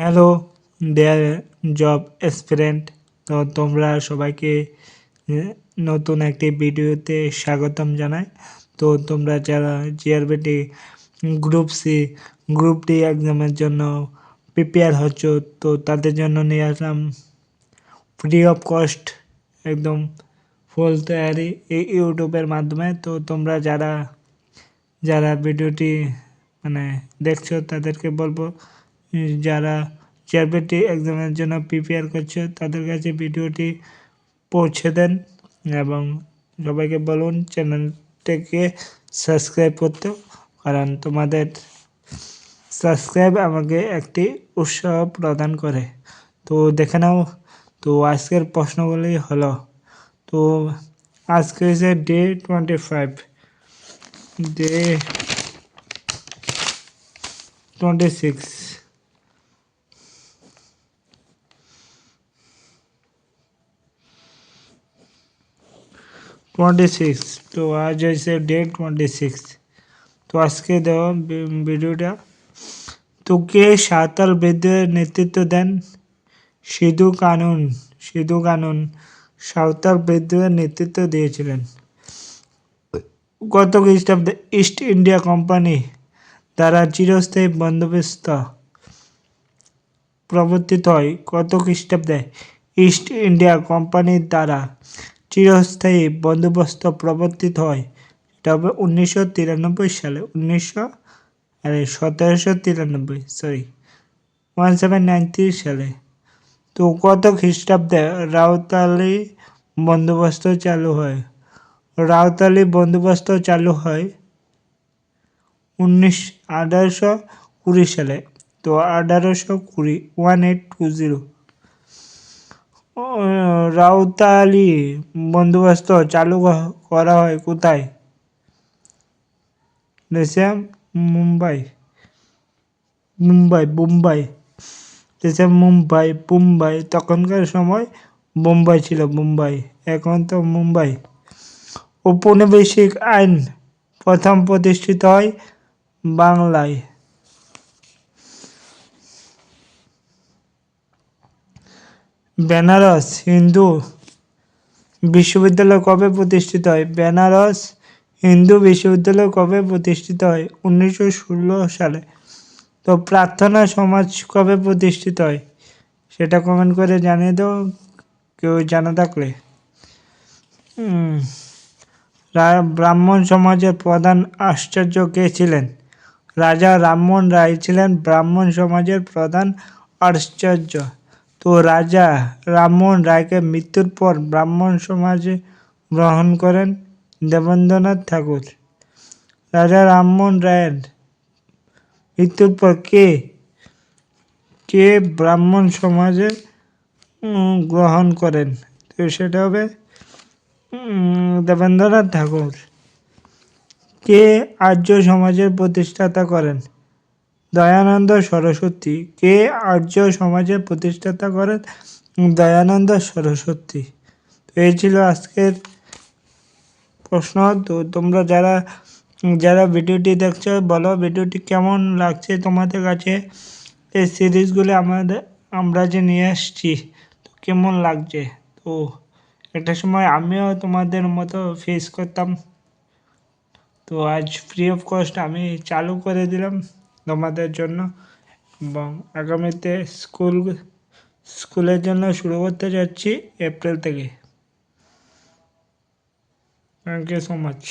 Hello দেয়ার job aspirant. তো তোমরা সবাইকে নতুন একটি ভিডিওতে স্বাগতম জানাই। তো তোমরা যারা GRBT group C group D এক্সামের জন্য প্রিপেয়ার হচ্ছ, তো তাদের জন্য নিয়ে আসলাম ফ্রি অফ কস্ট একদম ফুল তৈরি এই ইউটিউবের মাধ্যমে। তো তোমরা যারা যারা ভিডিওটি দেখছো তাদেরকে বলবো, যারা জিআরবিটি এক্সামের জন্য প্রিপেয়ার করছে তাদের কাছে ভিডিওটি পৌঁছে দেন এবং সবাইকে বলুন চ্যানেলটিকে সাবস্ক্রাইব করতে, কারণ তোমাদের সাবস্ক্রাইব আমাকে একটি উৎসাহ প্রদান করে। তো দেখে নাও, তো আজকের প্রশ্নগুলি হলো, তো আজকে হচ্ছে ডে 25, ডে 26, তো আজ হয়েছে ডে 26। তো আজকে দেওয়া ভিডিওটা, তো কে সাঁওতাল বিদ্রোহের নেতৃত্ব দেন? সিধু কানুন সাঁওতাল বিদ্রোহের নেতৃত্ব দিয়েছিলেন। কত খ্রিস্টাব্দে ইস্ট ইন্ডিয়া কোম্পানি দ্বারা চিরস্থায়ী বন্দোবস্ত প্রবর্তিত হয়? কত খ্রিস্টাব্দে ইস্ট ইন্ডিয়া কোম্পানির দ্বারা চিরস্থায়ী বন্দোবস্ত প্রবর্তিত হয়? এটা হবে 1993 সালে, 1793 সালে। তো কত খ্রিস্টাব্দে রাউতালি বন্দোবস্ত চালু হয়? রাউতালি বন্দোবস্ত চালু হয় 1820 সালে। তো 1820, 1820। রাউতালি বন্দোবস্ত চালু করা হয় কোথায়? দেশে মুম্বাই, দেশে মুম্বাই। তখনকার সময় বোম্বাই ছিল, মুম্বাই, এখন তো মুম্বাই। ঔপনিবেশিক আইন প্রথম প্রতিষ্ঠিত হয় বাংলায়। বেনারস হিন্দু বিশ্ববিদ্যালয় কবে প্রতিষ্ঠিত হয়? বেনারস হিন্দু বিশ্ববিদ্যালয় কবে প্রতিষ্ঠিত হয়? 1916 সালে। তো প্রার্থনা সমাজ কবে প্রতিষ্ঠিত হয়? সেটা কমেন্ট করে জানিয়ে দাও কেউ জানা থাকলে। ব্রাহ্মণ সমাজের প্রধান আচার্য কে ছিলেন? রাজা রামমোহন রায় ছিলেন ব্রাহ্মণ সমাজের প্রধান আচার্য। তো রাজা রামমোহন রায়কে মৃত্যুর পর ব্রাহ্মণ সমাজে গ্রহণ করেন দেবেন্দ্রনাথ ঠাকুর। রাজা রামমোহন রায়ের মৃত্যুর পর কে ব্রাহ্মণ সমাজে গ্রহণ করেন? তো সেটা হবে দেবেন্দ্রনাথ ঠাকুর। কে আর্য সমাজের প্রতিষ্ঠাতা করেন? দয়ানন্দ সরস্বতী। কে আর্য সমাজের প্রতিষ্ঠাতা করেন? দয়ানন্দ সরস্বতী। তো এই ছিল আজকের প্রশ্ন। তো তোমরা যারা ভিডিওটি দেখছো, বলো ভিডিওটি কেমন লাগছে তোমাদের কাছে। এই সিরিজগুলো আমরা যে নিয়ে আসছি, তো কেমন লাগছে? তো একটা সময় আমিও তোমাদের মতো ফেস করতাম, তো আজ ফ্রি অফ কস্ট আমি চালু করে দিলাম তোমাদের জন্য, এবং আগামীতে স্কুলের জন্য শুরু করতে যাচ্ছি এপ্রিল থেকে। Thank you so much.